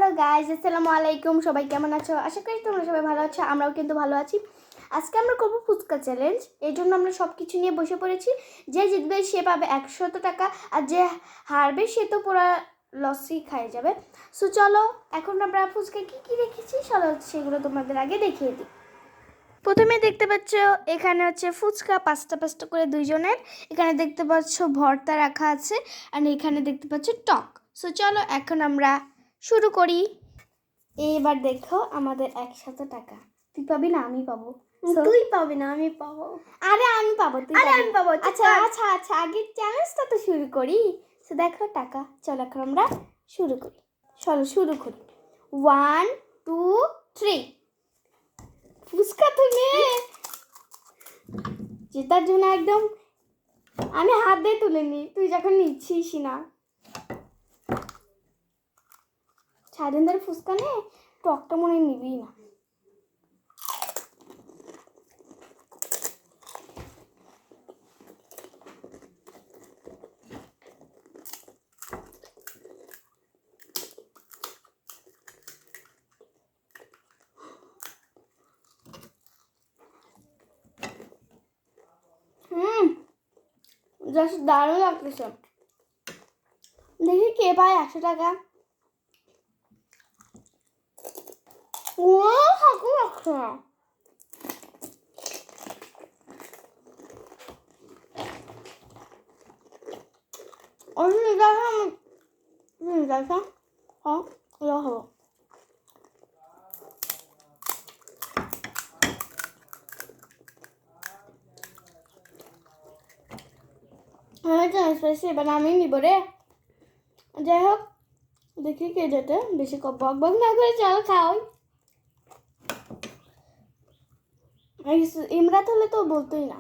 Hello guys, আসসালামু আলাইকুম। সবাই কেমন আছো? আশা করি তোমরা সবাই ভালো আছো। আমরাও কিন্তু ভালো আছি। আজকে আমরা করবো ফুচকা চ্যালেঞ্জ। এই জন্য আমরা সব কিছু নিয়ে বসে পড়েছি। যে জিতবে সে পাবে 100 টাকা, আর যে হারবে সে তো পুরো লসই খাই যাবে। সো চলো, এখন আমরা ফুচকা কী কী রেখেছি চলো সেগুলো তোমাদের আগে দেখিয়ে দিই। প্রথমে দেখতে পাচ্ছ এখানে হচ্ছে ফুচকা 5টা 5টা করে দুইজনের। এখানে দেখতে পাচ্ছ ভর্তা রাখা আছে, আর এখানে দেখতে পাচ্ছ টক। সো চলো এখন আমরা শুরু করি। এবার দেখো আমাদের 100 টাকা। তুই পাবি না, আমি পাবো। তুই পাবি না, আমি পাবো। আরে আমি পাবো, তুই আরে আমি পাবো। আচ্ছা আচ্ছা আচ্ছা, আগে চ্যালেঞ্জটা তো শুরু করি। সো দেখো টাকা, চলো এখন আমরা শুরু করি। চলো শুরু করি। 1 2 3। ফুচকা তুমি জেতার জন্য একদম আমি হাত দিয়ে তুলে নি, তুই যখন নিচ্ছিস না। সারাদিন ধরে ফুচকা নে, টকটা মনে নিবি না। জাস্ট দারুণ লাগতেছে। দেখি কে পায় 100 টাকা। ও হাকু রাখছে না। দেখা হ্যাঁ এলো হলো। এবার আমি নিব রে। যাই হোক, দেখি কে যেতে। বেশি বক বক না করে চল খাওয়াই। ইমরাত হলে তো বলতোই না।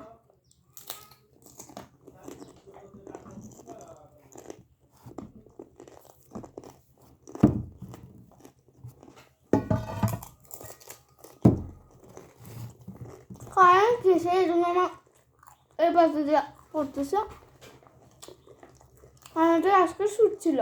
কারণ কিসে এই জন্য আমার এই পাশে দিয়ে পড়তেছে। কারণ এটা আজকে শুট ছিল।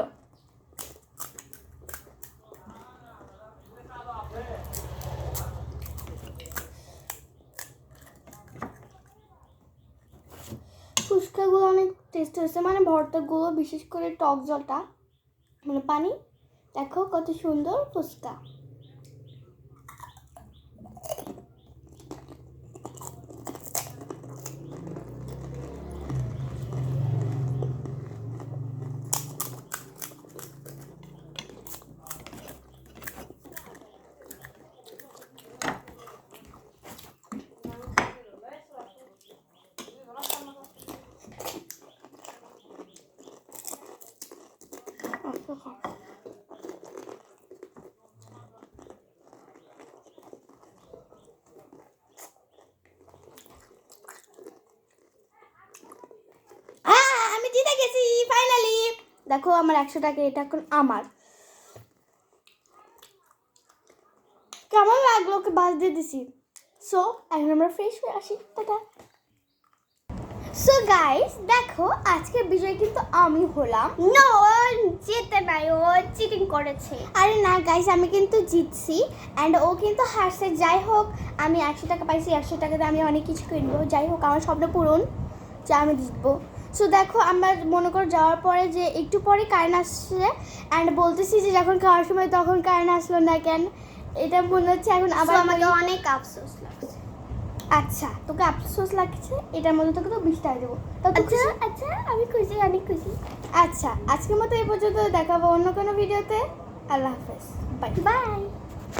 ফুচকাগুলো অনেক টেস্ট হয়েছে, মানে ভর্তাগুলো, বিশেষ করে টক জলটা, মানে পানি। দেখো কত সুন্দর ফুচকা। আমি জিতে গেছি ফাইনালি। দেখো আমার 100 টাকা, এটা এখন আমার। কেমন লাগলো? ওকে বাস দিয়ে দিছি। সো এখন আমরা ফ্রেশ হয়ে আসি। টাটা। সো গাইস দেখো, আজকের বিষয় কিন্তু আমি হলাম। নো, জিতে নাই, ও চিটিং করেছে। আরে না গাইস, আমি কিন্তু জিতছি অ্যান্ড ও কিন্তু হারছে। যাই হোক, আমি 100 টাকা পাইছি। 100 টাকাতে আমি অনেক কিছু কিনবো। যাই হোক, আমার স্বপ্ন পূরণ যে আমি জিতবো। সো দেখো, আমরা মনে করো যাওয়ার পরে যে একটু পরে কারেন্ট আসছে অ্যান্ড বলতেছি যে যখন খাওয়ার সময় তখন কারেন্ট আসলো না কেন। এটা মনে হচ্ছে এখন আবার আমাকে অনেক আফসোস লাগছে। আচ্ছা, তোকে আফসোস লাগছে? এটার মধ্যে তোকে তো 20 টাকা দেবো। আচ্ছা আচ্ছা, আমি খুশি, অনেক খুশি। আচ্ছা, আজকের মতো এই পর্যন্ত। দেখাবো অন্য কোনো ভিডিওতে। আল্লাহ হাফেজ। Bye bye.